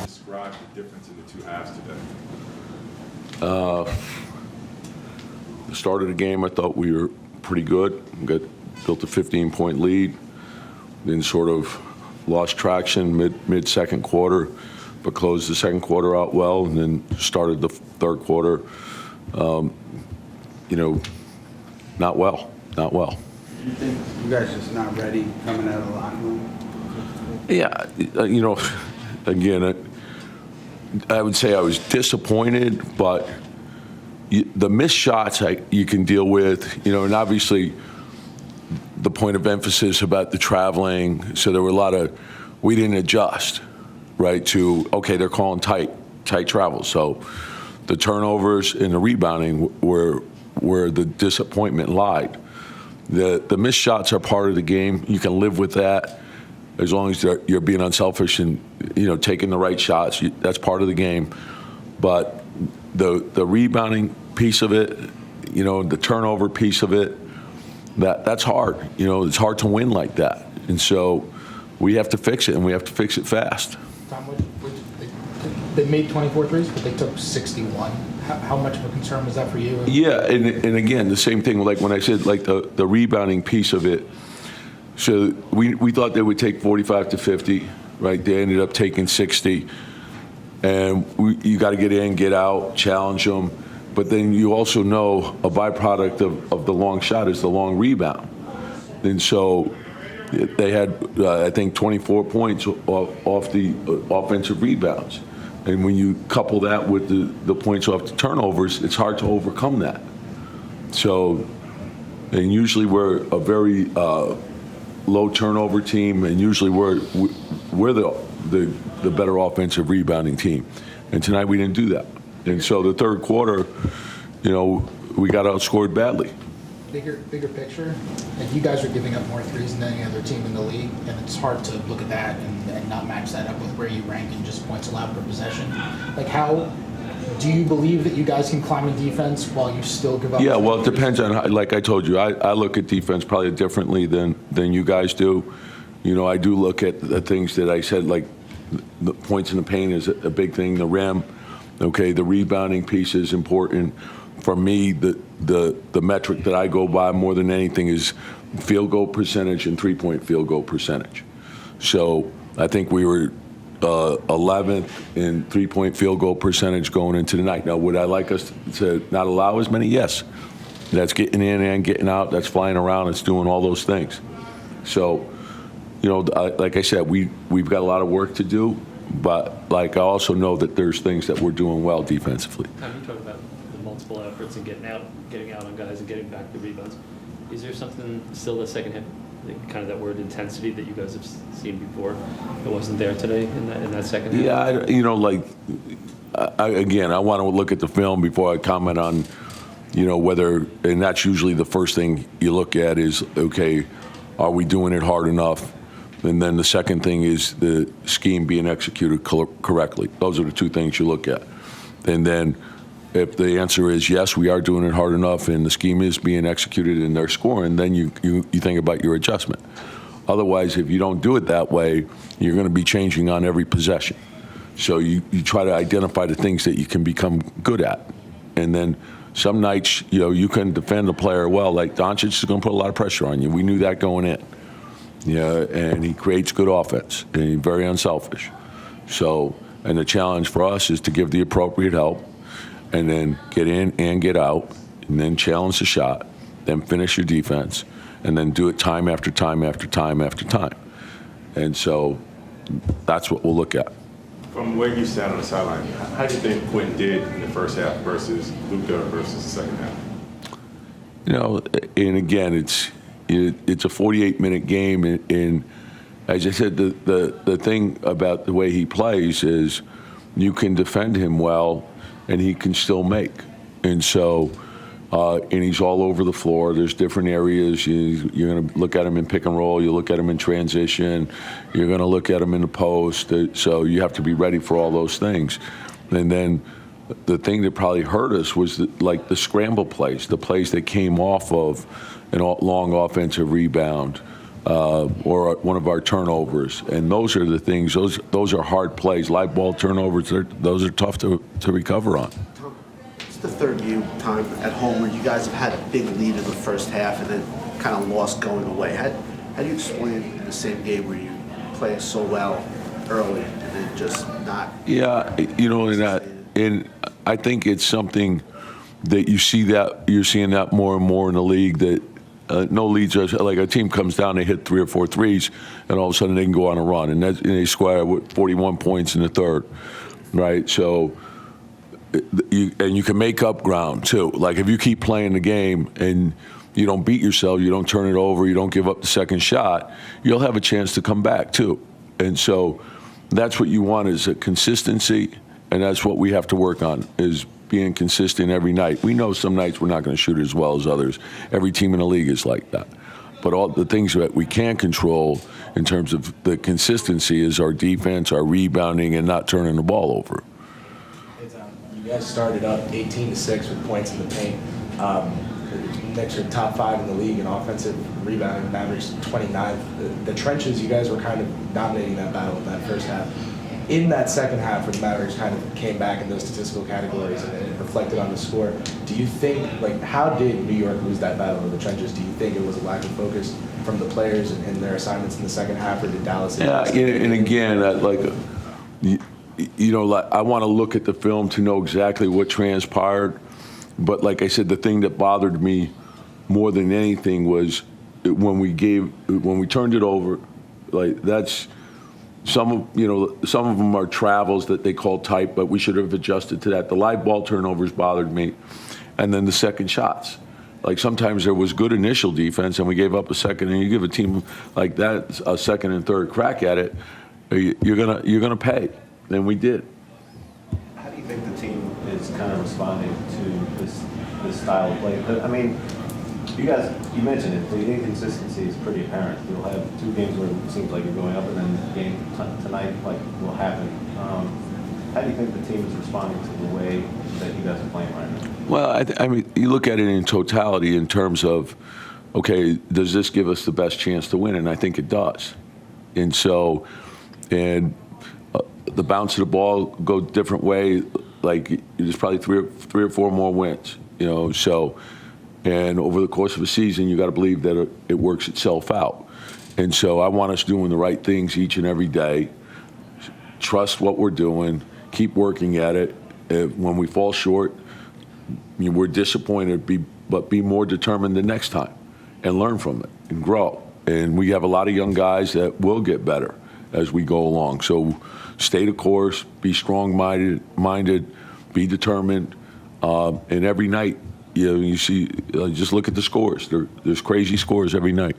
Describe the difference in the two halves today. The start of the game, I thought we were pretty good. We built a 15-point lead, then sort of lost traction mid-second quarter, but closed the second quarter out well, and then started the third quarter, not well. Do you think you guys just not ready coming out of the locker room? Yeah, again, I would say I was disappointed, but the missed shots you can deal with, and obviously the point of emphasis about the traveling. So there were a lot of, we didn't adjust, right, to, okay, they're calling tight travel. So the turnovers and the rebounding were where the disappointment lied. The missed shots are part of the game. You can live with that as long as you're being unselfish and, taking the right shots. That's part of the game. But the rebounding piece of it, the turnover piece of it, that's hard. It's hard to win like that. And so we have to fix it, and we have to fix it fast. Tom, they made 24 threes, but they took 61. How much of a concern was that for you? Yeah, and again, the same thing, like when I said, like the rebounding piece of it. So we thought they would take 45 to 50, right? They ended up taking 60. And you got to get in, get out, challenge them. But then you also know a byproduct of the long shot is the long rebound. And so they had, I think, 24 points off the offensive rebounds. And when you couple that with the points off the turnovers, it's hard to overcome that. So, and usually we're a very low turnover team, and usually we're the better offensive rebounding team. And tonight we didn't do that. And so the third quarter, we got outscored badly. Bigger picture, like you guys are giving up more threes than any other team in the league, and it's hard to look at that and not match that up with where you rank in just points allowed per possession. Like, how do you believe that you guys can climb in defense while you still give up? Yeah, well, it depends on how, like I told you, I look at defense probably differently than you guys do. I do look at the things that I said, like the points in the paint is a big thing, the rim. Okay, the rebounding piece is important. For me, the metric that I go by more than anything is field goal percentage and three-point field goal percentage. So I think we were 11th in three-point field goal percentage going into the night. Now, would I like us to not allow as many? Yes. That's getting in and getting out. That's flying around. It's doing all those things. So, like I said, we've got a lot of work to do. But, I also know that there's things that we're doing well defensively. Tom, you talk about the multiple efforts and getting out on guys and getting back the rebounds. Is there something still the second half, kind of that word intensity that you guys have seen before that wasn't there today in that second half? Yeah, I want to look at the film before I comment on, whether, and that's usually the first thing you look at is, okay, are we doing it hard enough? And then the second thing is the scheme being executed correctly. Those are the two things you look at. And then if the answer is yes, we are doing it hard enough and the scheme is being executed and they're scoring, then you think about your adjustment. Otherwise, if you don't do it that way, you're going to be changing on every possession. So you try to identify the things that you can become good at. And then some nights, you can defend a player well. Like Doncic is going to put a lot of pressure on you. We knew that going in. And he creates good offense, and he's very unselfish. So, and the challenge for us is to give the appropriate help, and then get in and get out, and then challenge the shot, then finish your defense, and then do it time after time after time after time. And so that's what we'll look at. From where you sat on the sideline, how do you think Quinn did in the first half versus Luka versus the second half? And again, it's a 48-minute game, and as I said, the thing about the way he plays is you can defend him well, and he can still make. And so, and he's all over the floor. There's different areas. You're going to look at him in pick and roll. You look at him in transition. You're going to look at him in the post. So you have to be ready for all those things. And then the thing that probably hurt us was the scramble plays, the plays that came off of a long offensive rebound or one of our turnovers. And those are the things, those are hard plays. Live ball turnovers, those are tough to recover on. It's the third time at home where you guys have had a big lead in the first half and then kind of lost going away. How do you explain in the same game where you play so well early and then just not? Yeah, and I think it's something that you're seeing that more and more in the league, that no leads are, like a team comes down, they hit 3 or 4 threes, and all of a sudden they can go on a run, and they score with 41 points in the third, right? So, you can make up ground too. Like if you keep playing the game and you don't beat yourself, you don't turn it over, you don't give up the second shot, you'll have a chance to come back too. And so that's what you want, is a consistency, and that's what we have to work on, is being consistent every night. We know some nights we're not going to shoot as well as others. Every team in the league is like that. But all the things that we can control in terms of the consistency is our defense, our rebounding, and not turning the ball over. You guys started up 18-6 with points in the paint. The Knicks are top 5 in the league in offensive rebounding. Mavericks 29th. The trenches, you guys were kind of dominating that battle in that first half. In that second half, where the Mavericks kind of came back in those statistical categories and it reflected on the score, do you think, how did New York lose that battle in the trenches? Do you think it was a lack of focus from the players and their assignments in the second half, or did Dallas? Yeah, and again, I want to look at the film to know exactly what transpired. But like I said, the thing that bothered me more than anything was when we turned it over. That's some of them are travels that they call tight, but we should have adjusted to that. The live ball turnovers bothered me, and then the second shots. Like sometimes there was good initial defense, and we gave up a second. And you give a team like that a second and third crack at it, you're gonna pay. And we did. How do you think the team is kind of responding to this style of play? But, I mean, you mentioned it, the inconsistency is pretty apparent. You'll have 2 games where it seems like you're going up, and then the game tonight will happen. How do you think the team is responding to the way that you guys are playing right now? Well, I mean, you look at it in totality in terms of, okay, does this give us the best chance to win? And I think it does. And so, the bounce of the ball go different way. Like there's probably three or four more wins, So, and over the course of a season, you got to believe that it works itself out. And so, I want us doing the right things each and every day. Trust what we're doing. Keep working at it. When we fall short, we're disappointed, but be more determined the next time, and learn from it and grow. And we have a lot of young guys that will get better as we go along. So stay the course, be strong-minded, be determined, and every night, you see, just look at the scores. There's crazy scores every night.